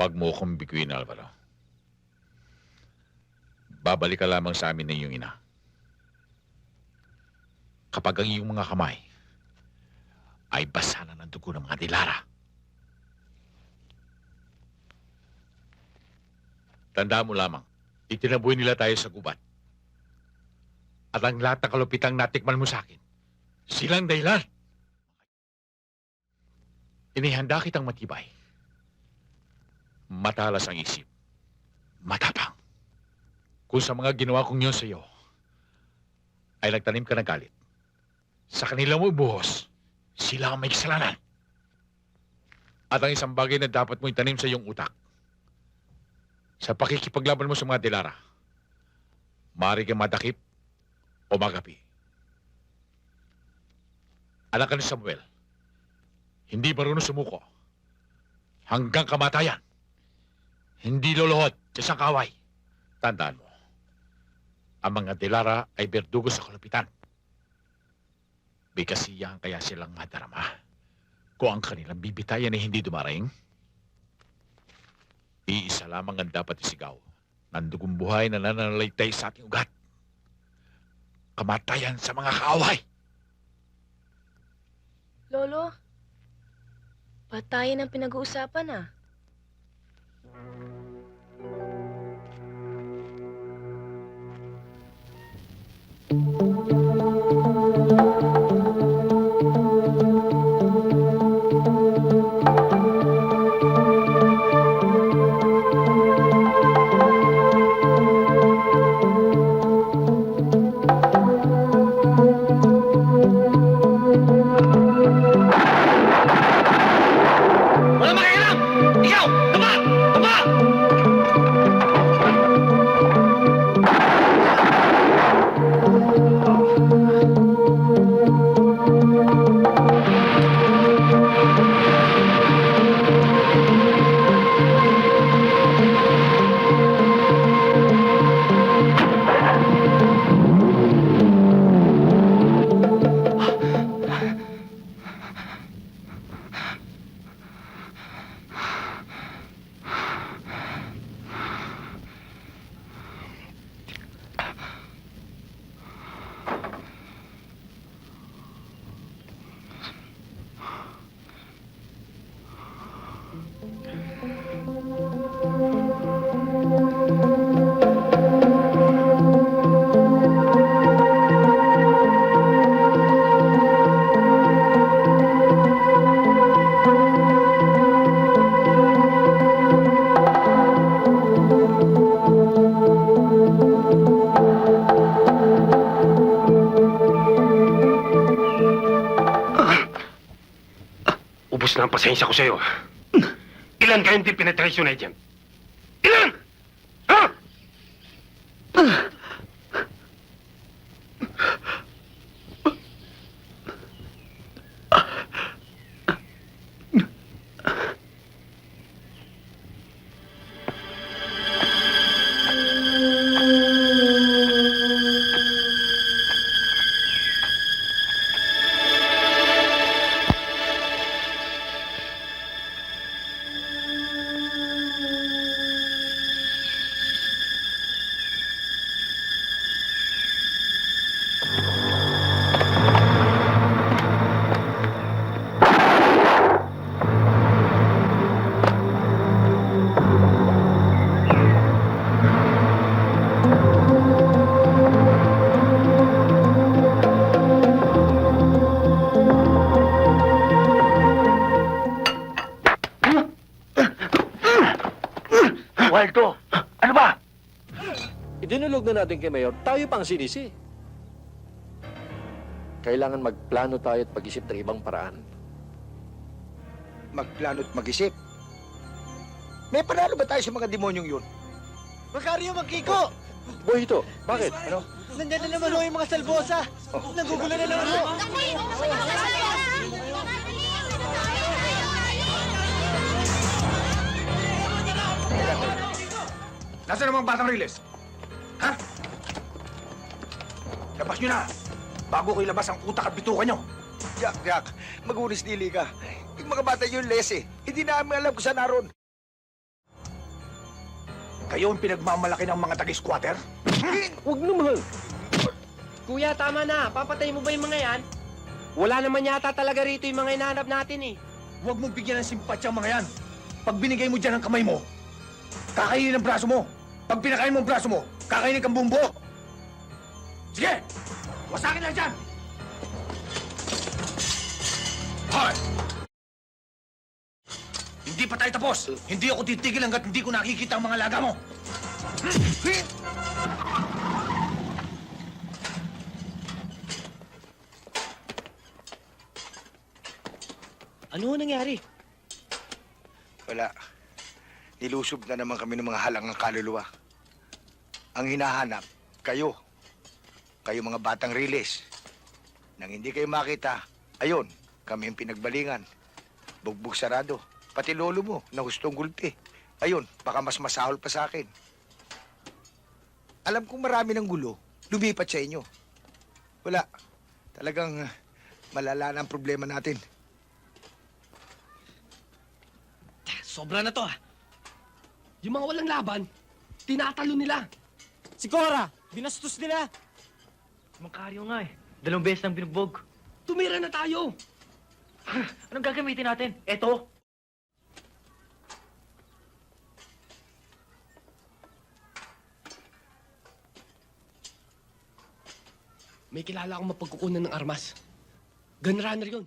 Huwag mo akong biguin, Alvaro. Babalik ka lamang sa amin ng iyong ina. Kapag ang iyong mga kamay ay basa na ng dugo ng mga dilara. Tandaan mo lamang, itinaboy nila tayo sa gubat. At ang lahat ng kalupitang natikman mo sa akin, silang dahilan. Inihanda kitang matibay. Matalas ang isip. Matapang. Kung sa mga ginawa kong yun sa iyo, ay nagtanim ka ng galit. Sa kanila mo buhos, sila ang may kasalanan. At ang isang bagay na dapat mo itanim sa iyong utak, sa pakikipaglaban mo sa mga dilara, maaari kang madakip o magapi. Anak ka ni Samuel, hindi marunong sumuko. Hanggang kamatayan, hindi luluhod sa isang kaway. Tandaan mo, ang mga dilara ay berdugo sa kalupitan. Bigasiyahan kaya silang madarama kung ang kanilang bibitayan ay hindi dumaraing. Iisa lamang ang dapat isigaw ng dugong buhay na nananalaytay sa ating ugat. Kamatayan sa mga kaaway. Lolo, patayin ang pinag-uusapan ah. Wala makialam! Ikaw! Tama! Tama! Ubus na ang pasensya ko sa'yo. Ilan kayong di penetration agent? Ilan? Ha? Waldo, ano ba? Idinulog na natin kay Mayor, tayo pang sinisi. Kailangan magplano tayo at pag-isip ng ibang paraan. Magplano at mag-isip. May panalo ba tayo sa mga demonyong yun? Macario, magkiko! Boy, ito, bakit? Ano? Nandiyan na naman ho yung mga salbosa. Nagugulo na naman ho. Nasaan namang batang Riles? Ha? Labas nyo na! Bago ko ilabas ang utak at bitukan nyo! Jack, mag-unis dili ka. Yung mga bata yun, Les eh. Hindi namin alam kung saan naroon. Kayo ang pinagmamalaki ng mga taga-squatter? Huwag naman. Kuya, tama na. Papatay mo ba yung mga yan? Wala naman yata talaga rito yung mga hinahanap natin eh. Huwag mong bigyan ng simpatya ang mga yan. Pag binigay mo dyan ang kamay mo, kakainin ang braso mo. Pag pinakain mo ang braso mo, kakainin kang buong buo. Sige! Wasakin na dyan! Hoy! Hindi pa tayo tapos. Hindi ako titigil hanggat hindi ko nakikita ang mga laga mo. Ano nangyari? Wala. Nilusob na naman kami ng mga halangang kaluluwa. Ang hinahanap, kayo. Kayo mga batang riles. Nang hindi kayo makita, ayun, kami ang pinagbalingan. Bugbog sarado. Pati lolo mo, na hustong gulpi. Ayun, baka mas masahol pa sa akin. Alam kong marami ng gulo, lumipat sa inyo. Wala. Talagang malala na ang problema natin. Sobra na to ah. Yung mga walang laban, tinatalo nila. Si Cora, binastos nila. Makaryo nga eh. 2 beses nang binugbog. Tumira na tayo. Anong gagamitin natin? Eto? May kilala akong mapagkukunan ng armas. Gunrunner yun.